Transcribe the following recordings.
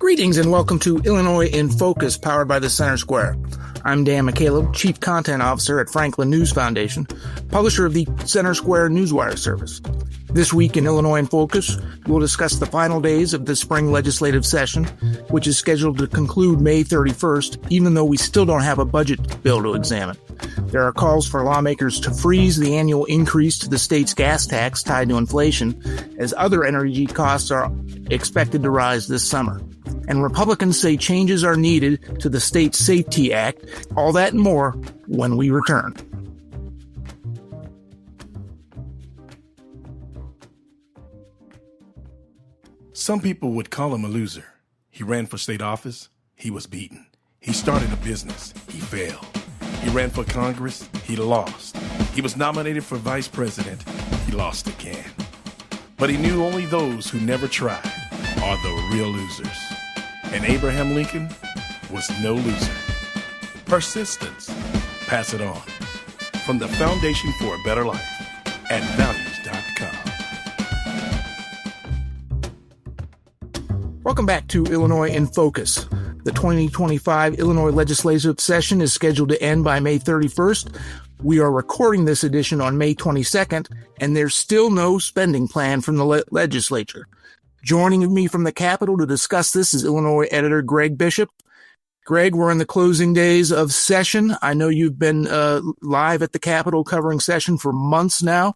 Greetings and welcome to Illinois in Focus, powered by the Center Square. I'm Dan McCaleb, Chief Content Officer at Franklin News Foundation, publisher of the Center Square Newswire service. This week in Illinois in Focus, we'll discuss the final days of the spring legislative session, which is scheduled to conclude May 31st, even though we still don't have a budget bill to examine. There are calls for lawmakers to freeze the annual increase to the state's gas tax tied to inflation, as other energy costs are expected to rise this summer. And Republicans say changes are needed to the State Safety Act. All that and more when we return. Some people would call him a loser. He ran for state office. He was beaten. He started a business. He failed. He ran for Congress. He lost. He was nominated for vice president. He lost again. But he knew only those who never tried are the real losers. And Abraham Lincoln was no loser. Persistence. Pass it on. From the Foundation for a Better Life at values.com. Welcome back to Illinois in Focus. The 2025 Illinois legislative session is scheduled to end by May 31st. We are recording this edition on May 22nd, and there's still no spending plan from the legislature. Joining me from the Capitol to discuss this is Illinois editor Greg Bishop. Greg, we're in the closing days of session. I know you've been live at the Capitol covering session for months now.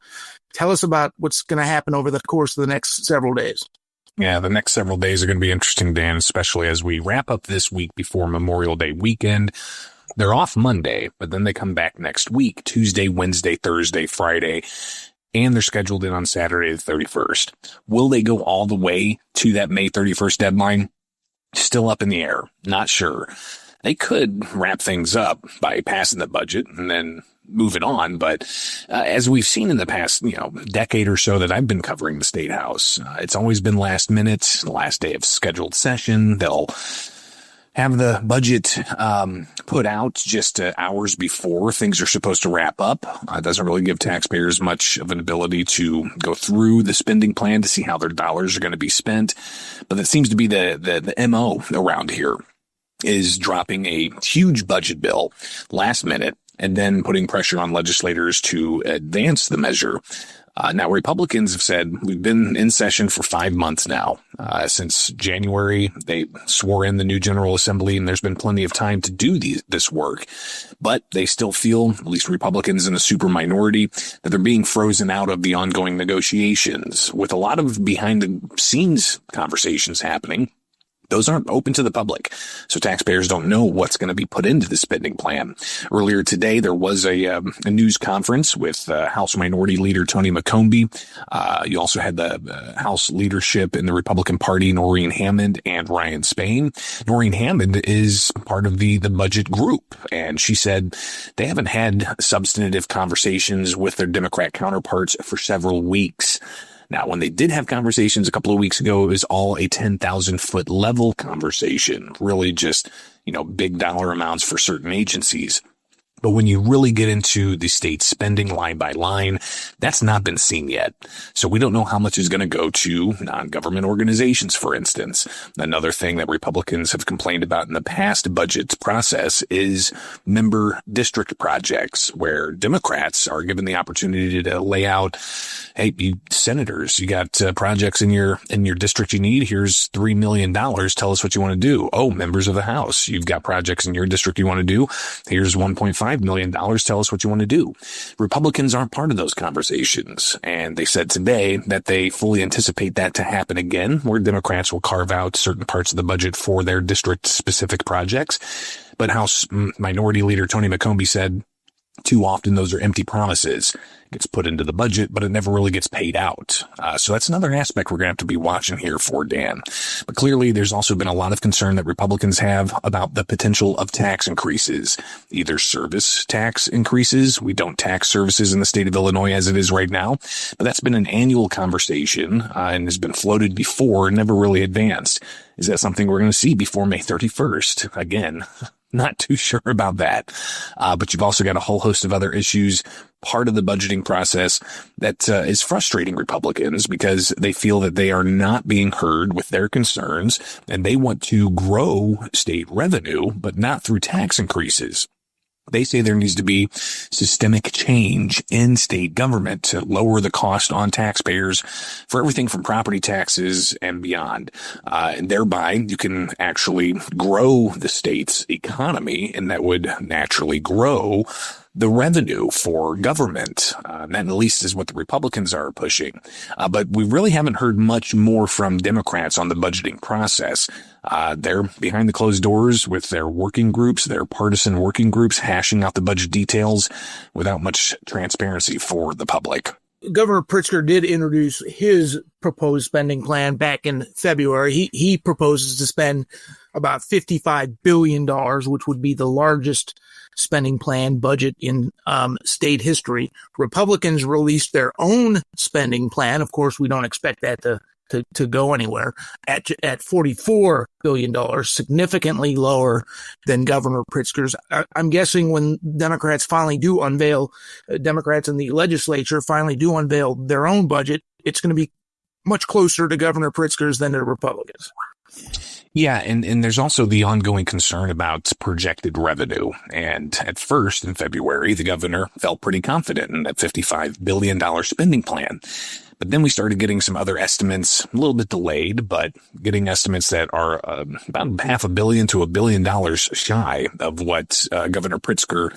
Tell us about what's going to happen over the course of the next several days. Yeah, the next several days are going to be interesting, Dan, especially as we wrap up this week before Memorial Day weekend. They're off Monday, but then they come back next week, Tuesday, Wednesday, Thursday, Friday. And they're scheduled in on Saturday the 31st. Will they go all the way to that May 31st deadline? Still up in the air. Not sure. They could wrap things up by passing the budget and then move it on. But as we've seen in the past, decade or so that I've been covering the State House, it's always been last minute, the last day of scheduled session. They'll have the budget put out just hours before things are supposed to wrap up. It doesn't really give taxpayers much of an ability to go through the spending plan to see how their dollars are going to be spent. But that seems to be the MO around here, is dropping a huge budget bill last minute and then putting pressure on legislators to advance the measure. Now, Republicans have said we've been in session for 5 months now. Since January, they swore in the new General Assembly, and there's been plenty of time to do this work. But they still feel, at least Republicans in a super minority, that they're being frozen out of the ongoing negotiations, with a lot of behind-the-scenes conversations happening. Those aren't open to the public, so taxpayers don't know what's going to be put into the spending plan. Earlier today, there was a news conference with House Minority Leader Tony McCombie. You also had the House leadership in the Republican Party, Noreen Hammond and Ryan Spain. Noreen Hammond is part of the budget group, and she said they haven't had substantive conversations with their Democrat counterparts for several weeks. Now, when they did have conversations a couple of weeks ago, it was all a 10,000-foot level conversation, really just, big dollar amounts for certain agencies. But when you really get into the state spending line by line, that's not been seen yet. So we don't know how much is going to go to non-government organizations, for instance. Another thing that Republicans have complained about in the past budget process is member district projects, where Democrats are given the opportunity to lay out, hey, you senators, you got projects in your district you need. Here's $3 million. Tell us what you want to do. Oh, members of the House, you've got projects in your district you want to do. Here's $1.5 million. Tell us what you want to do. Republicans aren't part of those conversations. And they said today that they fully anticipate that to happen again, where Democrats will carve out certain parts of the budget for their district specific projects. But House Minority Leader Tony McCombie said too often those are empty promises. It gets put into the budget, but it never really gets paid out. So that's another aspect we're going to have to be watching here for, Dan. But clearly, there's also been a lot of concern that Republicans have about the potential of tax increases, either service tax increases. We don't tax services in the state of Illinois as it is right now, but that's been an annual conversation and has been floated before and never really advanced. Is that something we're going to see before May 31st? Again, Not too sure about that. But you've also got a whole host of other issues, part of the budgeting process that is frustrating Republicans because they feel that they are not being heard with their concerns, and they want to grow state revenue, but not through tax increases. They say there needs to be systemic change in state government to lower the cost on taxpayers for everything from property taxes and beyond. And thereby, you can actually grow the state's economy, and that would naturally grow the revenue for government. That at least is what the Republicans are pushing. But we really haven't heard much more from Democrats on the budgeting process. They're behind the closed doors with their working groups, their partisan working groups, hashing out the budget details without much transparency for the public. Governor Pritzker did introduce his proposed spending plan back in February. He proposes to spend about $55 billion, which would be the largest spending plan budget in state history. Republicans released their own spending plan. Of course, we don't expect that to go anywhere at $44 billion, significantly lower than Governor Pritzker's. I'm guessing when Democrats in the legislature finally do unveil their own budget, it's going to be much closer to Governor Pritzker's than to Republicans. Yeah, and there's also the ongoing concern about projected revenue. And at first, in February, the governor felt pretty confident in that $55 billion spending plan. But then we started getting some other estimates, a little bit delayed, but getting estimates that are about $500 million to $1 billion shy of what Governor Pritzker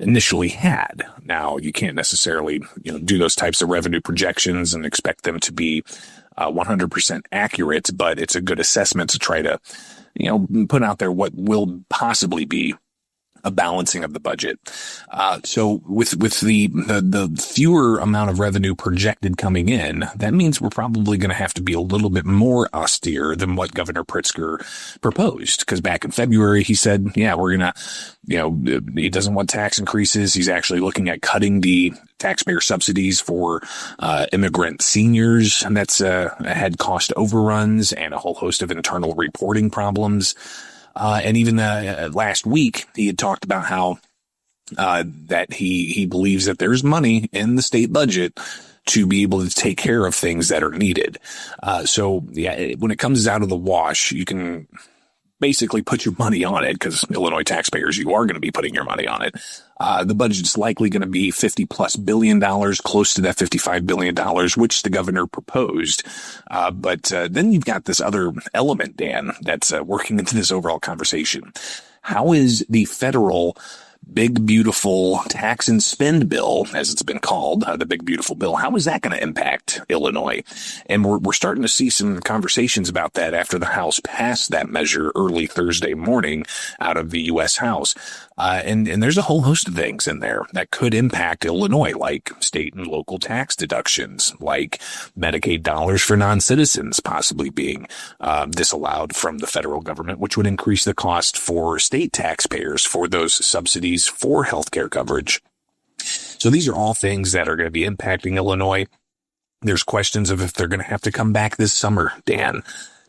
initially had. Now, you can't necessarily, do those types of revenue projections and expect them to be 100% accurate, but it's a good assessment to try to, put out there what will possibly be a balancing of the budget. So with the fewer amount of revenue projected coming in, that means we're probably going to have to be a little bit more austere than what Governor Pritzker proposed. Because back in February, he said, yeah, we're going to, he doesn't want tax increases. He's actually looking at cutting the taxpayer subsidies for immigrant seniors. And that's had cost overruns and a whole host of internal reporting problems. And even last week, he had talked about how that he believes that there's money in the state budget to be able to take care of things that are needed. So, yeah, when it comes out of the wash, you can basically put your money on it because Illinois taxpayers, you are going to be putting your money on it. The budget's likely going to be $50+ billion, close to that $55 billion, which the governor proposed. But then you've got this other element, Dan, that's working into this overall conversation. How is the federal big, beautiful tax and spend bill, as it's been called, the big, beautiful bill, how is that going to impact Illinois? And we're starting to see some conversations about that after the House passed that measure early Thursday morning out of the U.S. House. And there's a whole host of things in there that could impact Illinois, like state and local tax deductions, like Medicaid dollars for non-citizens possibly being disallowed from the federal government, which would increase the cost for state taxpayers for those subsidies for healthcare coverage. So these are all things that are going to be impacting Illinois. There's questions of if they're going to have to come back this summer, Dan,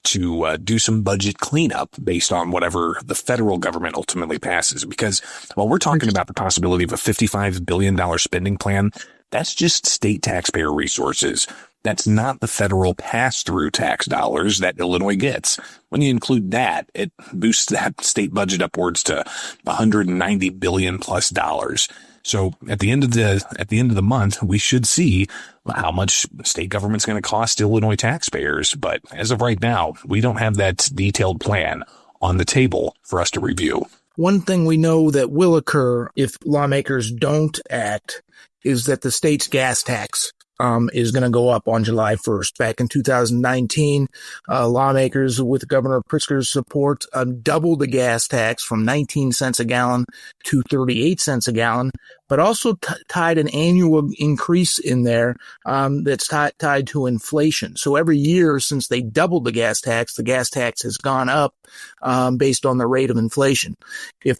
to do some budget cleanup based on whatever the federal government ultimately passes. Because while we're talking about the possibility of a $55 billion spending plan, that's just state taxpayer resources. That's not the federal pass-through tax dollars that Illinois gets. When you include that, it boosts that state budget upwards to $190 billion plus dollars. So at the end of the month, we should see how much state government's going to cost Illinois taxpayers. But as of right now, we don't have that detailed plan on the table for us to review. One thing we know that will occur if lawmakers don't act is that the state's gas tax is going to go up on July 1st. Back in 2019, lawmakers with Governor Pritzker's support doubled the gas tax from 19 cents a gallon to 38 cents a gallon, but also tied an annual increase in there that's tied to inflation. So every year since they doubled the gas tax has gone up based on the rate of inflation. If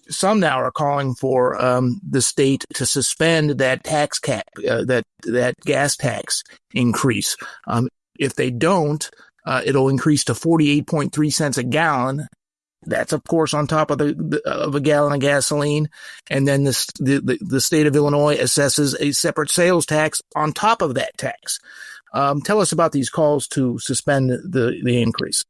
some now are calling for the state to suspend that tax cap, that gas tax increase. If they don't, it'll increase to 48.3 cents a gallon, That's, of course, on top of of a gallon of gasoline. And then the state of Illinois assesses a separate sales tax on top of that tax. Tell us about these calls to suspend the increase.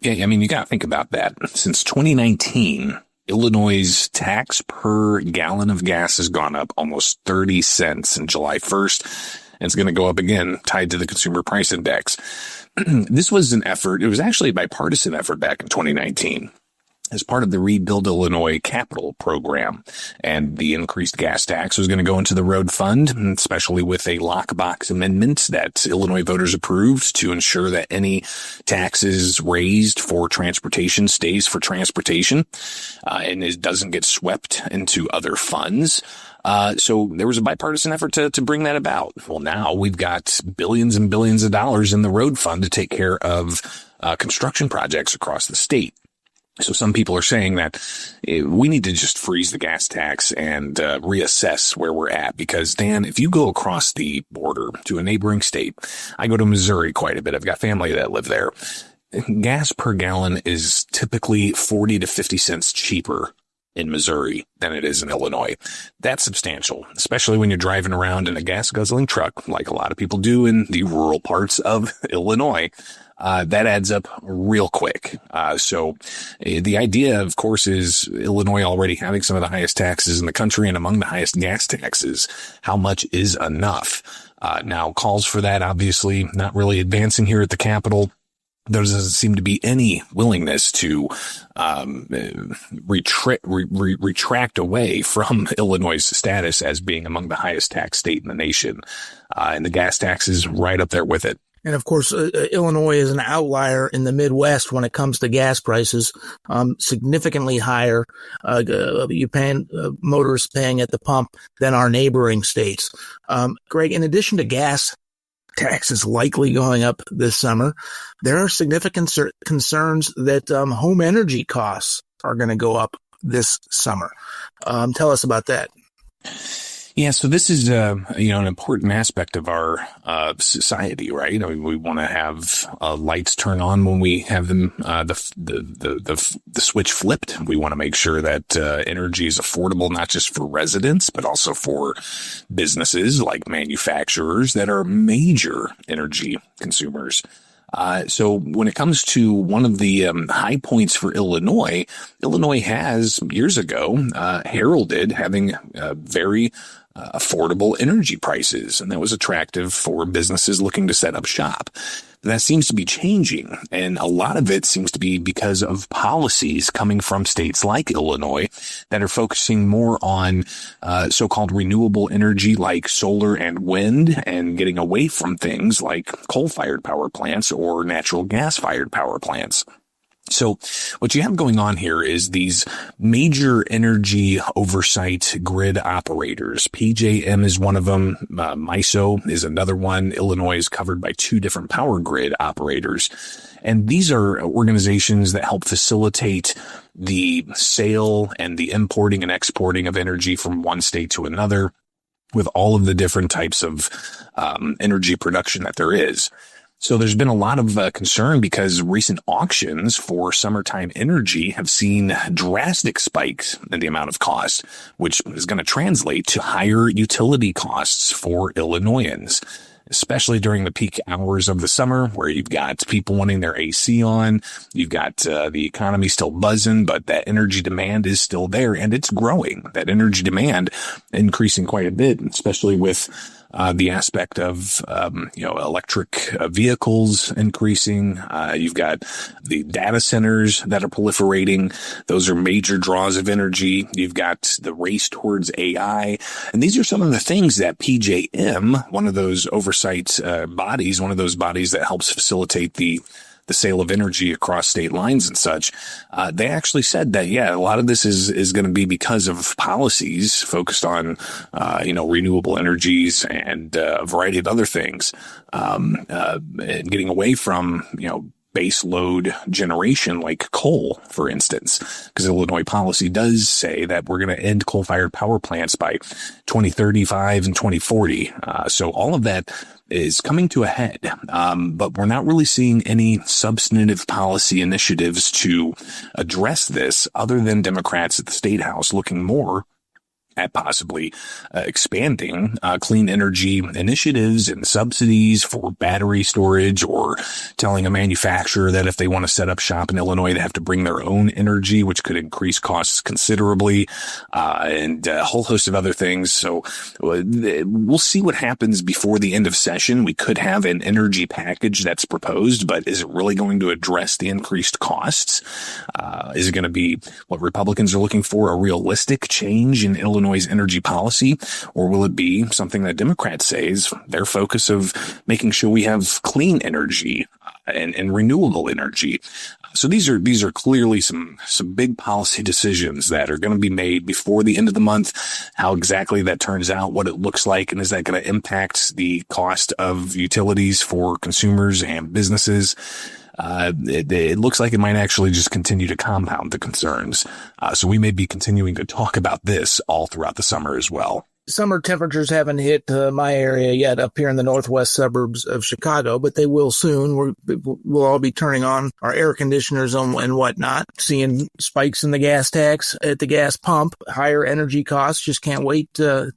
Yeah, I mean, you got to think about that. Since 2019, Illinois' tax per gallon of gas has gone up almost 30 cents in July 1st. And it's going to go up again, tied to the Consumer Price Index. This was an effort. It was actually a bipartisan effort back in 2019 as part of the Rebuild Illinois Capital Program. And the increased gas tax was going to go into the road fund, especially with a lockbox amendment that Illinois voters approved to ensure that any taxes raised for transportation stays for transportation, and it doesn't get swept into other funds. So there was a bipartisan effort to bring that about. Well, now we've got billions and billions of dollars in the road fund to take care of construction projects across the state. So some people are saying that we need to just freeze the gas tax and reassess where we're at. Because, Dan, if you go across the border to a neighboring state, I go to Missouri quite a bit. I've got family that live there. Gas per gallon is typically 40 to 50 cents cheaper in Missouri than it is in Illinois. That's substantial, especially when you're driving around in a gas guzzling truck, like a lot of people do in the rural parts of Illinois. That adds up real quick. So the idea, of course, is Illinois already having some of the highest taxes in the country and among the highest gas taxes. How much is enough? Now, calls for that, obviously, not really advancing here at the Capitol. There doesn't seem to be any willingness to retract away from Illinois' status as being among the highest tax state in the nation. And the gas tax is right up there with it. And of course, Illinois is an outlier in the Midwest when it comes to gas prices, significantly higher. Motorists paying at the pump than our neighboring states. Greg, in addition to gas taxes likely going up this summer, there are significant concerns that home energy costs are going to go up this summer. Tell us about that. Yeah, so this is an important aspect of our society, right? I mean, we want to have lights turn on when we have them the switch flipped. We want to make sure that energy is affordable not just for residents but also for businesses like manufacturers that are major energy consumers. So when it comes to one of the high points for Illinois has years ago heralded having very affordable energy prices, and that was attractive for businesses looking to set up shop. That seems to be changing, and a lot of it seems to be because of policies coming from states like Illinois that are focusing more on so-called renewable energy like solar and wind, and getting away from things like coal-fired power plants or natural gas-fired power plants. So what you have going on here is these major energy oversight grid operators. PJM is one of them. MISO is another one. Illinois is covered by two different power grid operators. And these are organizations that help facilitate the sale and the importing and exporting of energy from one state to another with all of the different types of energy production that there is. So there's been a lot of concern because recent auctions for summertime energy have seen drastic spikes in the amount of cost, which is going to translate to higher utility costs for Illinoisans, especially during the peak hours of the summer where you've got people wanting their AC on. You've got the economy still buzzing, but that energy demand is still there, and it's growing. That energy demand increasing quite a bit, especially with the aspect of, electric vehicles increasing. You've got the data centers that are proliferating. Those are major draws of energy. You've got the race towards AI. And these are some of the things that PJM, one of those oversight bodies, one of those bodies that helps facilitate the sale of energy across state lines and such, they actually said that, a lot of this is going to be because of policies focused on, renewable energies and a variety of other things, and getting away from, base load generation like coal, for instance, because Illinois policy does say that we're going to end coal-fired power plants by 2035 and 2040. So all of that is coming to a head, but we're not really seeing any substantive policy initiatives to address this other than Democrats at the State House looking more at possibly expanding clean energy initiatives and subsidies for battery storage, or telling a manufacturer that if they want to set up shop in Illinois, they have to bring their own energy, which could increase costs considerably, and a whole host of other things. So we'll see what happens before the end of session. We could have an energy package that's proposed, but is it really going to address the increased costs? Is it going to be what Republicans are looking for, a realistic change in Illinois' energy policy, or will it be something that Democrats say is their focus of making sure we have clean energy and renewable energy? So these are clearly some big policy decisions that are going to be made before the end of the month. How exactly that turns out, what it looks like, and is that going to impact the cost of utilities for consumers and businesses? It looks like it might actually just continue to compound the concerns. So we may be continuing to talk about this all throughout the summer as well. Summer temperatures haven't hit my area yet up here in the northwest suburbs of Chicago, but they will soon. We'll all be turning on our air conditioners and whatnot, seeing spikes in the gas tax at the gas pump, higher energy costs. Just can't wait to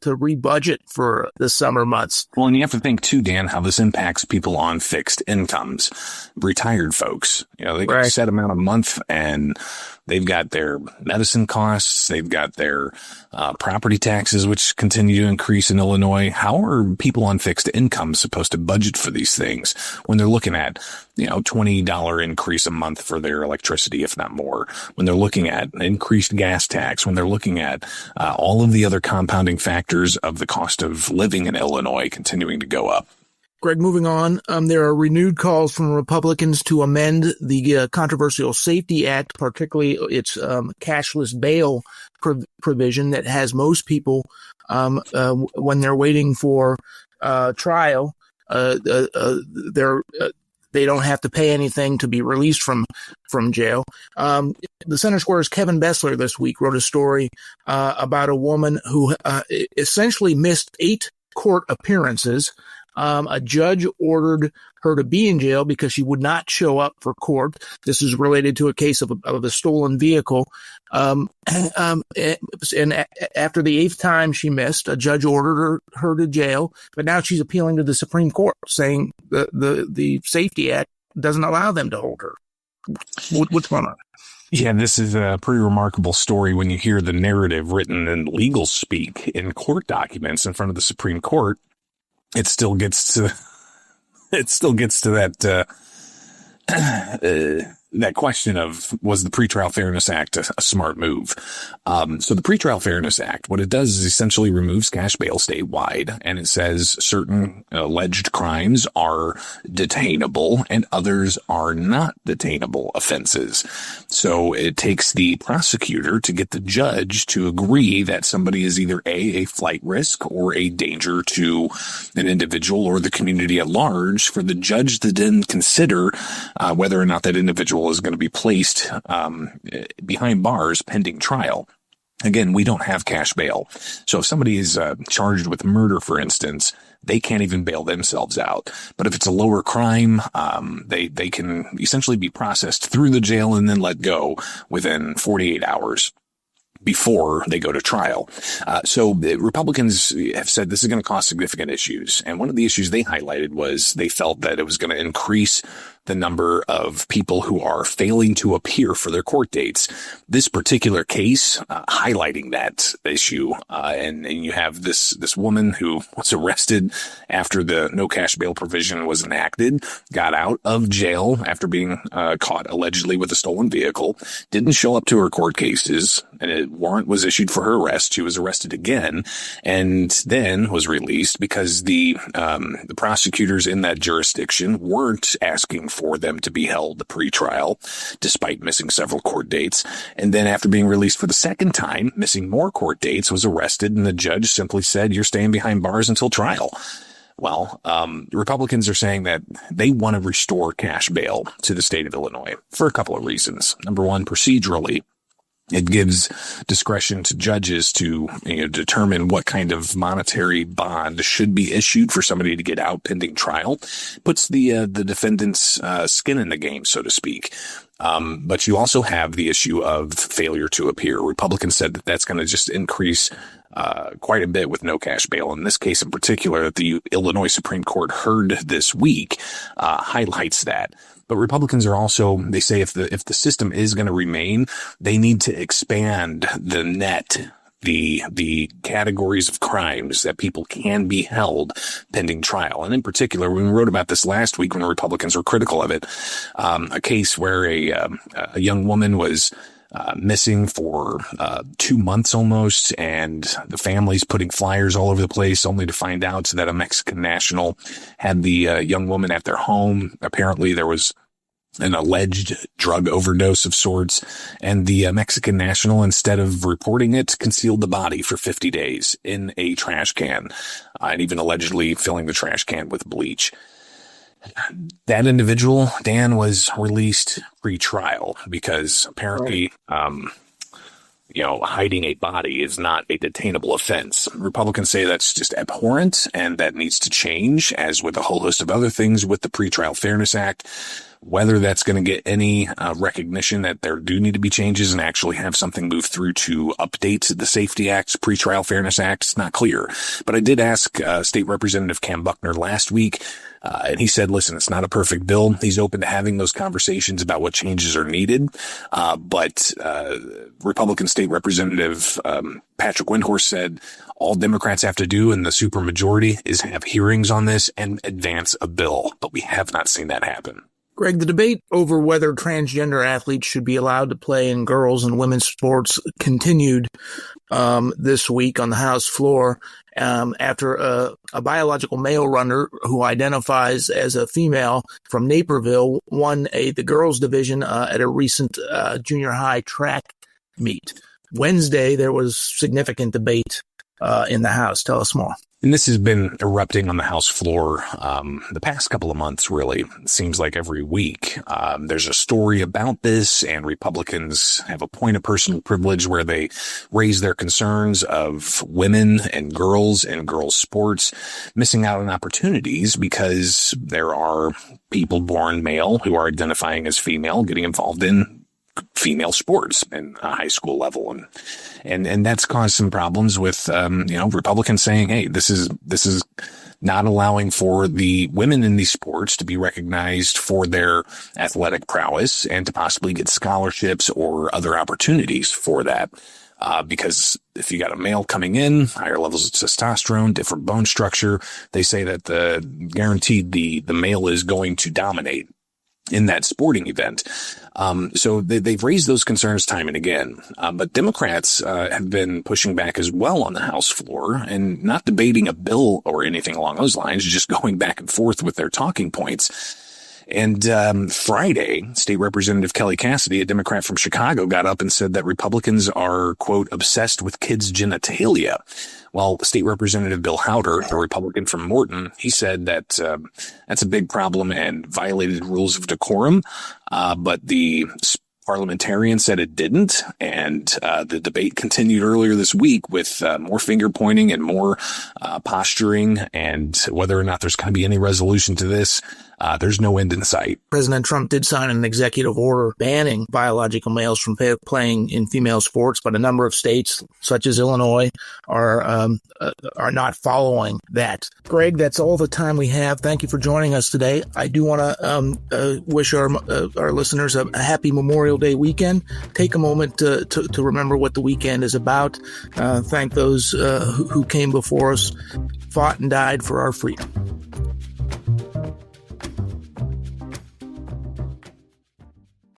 re-budget for the summer months. Well, and you have to think too, Dan, how this impacts people on fixed incomes, retired folks. You know, they get a set amount a month, and they've got their medicine costs. They've got their property taxes, which continue to increase in Illinois. How are people on fixed incomes supposed to budget for these things when they're looking at, $20 increase a month for their electricity, if not more, when they're looking at an increased gas tax, when they're looking at all of the other compounding factors of the cost of living in Illinois continuing to go up? Greg, moving on, there are renewed calls from Republicans to amend the controversial Safety Act, particularly its cashless bail provision that has most people, when they're waiting for trial, they don't have to pay anything to be released from jail. The Center Square's Kevin Bessler this week wrote a story about a woman who essentially missed 8 court appearances. A judge ordered her to be in jail because she would not show up for court. This is related to a case of a stolen vehicle. And after the 8th time she missed, a judge ordered her to jail, but now she's appealing to the Supreme Court, saying the Safety Act doesn't allow them to hold her. What's going on? Yeah, this is a pretty remarkable story when you hear the narrative written in legal speak in court documents in front of the Supreme Court. It still gets to that question of, was the PreTrial Fairness Act a smart move? So the PreTrial Fairness Act, what it does is essentially removes cash bail statewide, and it says certain alleged crimes are detainable and others are not detainable offenses. So it takes the prosecutor to get the judge to agree that somebody is either a flight risk or a danger to an individual or the community at large, for the judge to then consider whether or not that individual is going to be placed behind bars pending trial. Again, we don't have cash bail. So if somebody is charged with murder, for instance, they can't even bail themselves out. But if it's a lower crime, they can essentially be processed through the jail and then let go within 48 hours before they go to trial. So Republicans have said this is going to cause significant issues. And one of the issues they highlighted was they felt that it was going to increase the number of people who are failing to appear for their court dates. This particular case highlighting that issue, and you have this woman who was arrested after the no cash bail provision was enacted, got out of jail after being caught allegedly with a stolen vehicle, didn't show up to her court cases, and a warrant was issued for her arrest. She was arrested again, and then was released because the prosecutors in that jurisdiction weren't asking for them to be held pre-trial, despite missing several court dates. And then after being released for the second time, missing more court dates, was arrested, and the judge simply said, "You're staying behind bars until trial." Well, Republicans are saying that they want to restore cash bail to the state of Illinois for a couple of reasons. Number one, procedurally, it gives discretion to judges to determine what kind of monetary bond should be issued for somebody to get out pending trial. Puts the defendant's skin in the game, so to speak. But you also have the issue of failure to appear. Republicans said that that's going to just increase quite a bit with no cash bail. In this case in particular, that the Illinois Supreme Court heard this week highlights that. But Republicans are also, they say if the system is going to remain, they need to expand the net, the categories of crimes that people can be held pending trial. And in particular, when we wrote about this last week when the Republicans were critical of it, a case where a young woman was missing for 2 months almost, and the family's putting flyers all over the place only to find out that a Mexican national had the young woman at their home. Apparently there was an alleged drug overdose of sorts, and the Mexican national, instead of reporting it, concealed the body for 50 days in a trash can, and even allegedly filling the trash can with bleach. That individual, Dan, was released pre-trial because apparently, hiding a body is not a detainable offense. Republicans say that's just abhorrent and that needs to change, as with a whole host of other things with the PreTrial Fairness Act. Whether that's going to get any recognition that there do need to be changes and actually have something move through to update the Safety Act's PreTrial Fairness Act, it's not clear. But I did ask State Representative Cam Buckner last week, and he said, listen, it's not a perfect bill. He's open to having those conversations about what changes are needed. But Republican State Representative Patrick Windhorst said all Democrats have to do in the supermajority is have hearings on this and advance a bill. But we have not seen that happen. Greg, the debate over whether transgender athletes should be allowed to play in girls' and women's sports continued this week on the House floor after a biological male runner who identifies as a female from Naperville won the girls' division at a recent junior high track meet. Wednesday, there was significant debate in the House. Tell us more. And this has been erupting on the House floor the past couple of months, really. It seems like every week. There's a story about this, and Republicans have a point of personal privilege where they raise their concerns of women and girls sports missing out on opportunities because there are people born male who are identifying as female getting involved in female sports in a high school level. And that's caused some problems with, Republicans saying, hey, this is not allowing for the women in these sports to be recognized for their athletic prowess and to possibly get scholarships or other opportunities for that. Because if you got a male coming in, higher levels of testosterone, different bone structure, they say that guaranteed the male is going to dominate in that sporting event. So they've raised those concerns time and again. But Democrats have been pushing back as well on the House floor and not debating a bill or anything along those lines, just going back and forth with their talking points. And Friday, State Representative Kelly Cassidy, a Democrat from Chicago, got up and said that Republicans are, quote, obsessed with kids' genitalia. Well, State Representative Bill Howder, a Republican from Morton, he said that that's a big problem and violated rules of decorum. But the parliamentarian said it didn't. And the debate continued earlier this week with more finger pointing and more posturing, and whether or not there's going to be any resolution to this. There's no end in sight. President Trump did sign an executive order banning biological males from playing in female sports, but a number of states, such as Illinois, are not following that. Greg, that's all the time we have. Thank you for joining us today. I do want to wish our listeners a happy Memorial Day weekend. Take a moment to remember what the weekend is about. Thank those who came before us, fought and died for our freedom.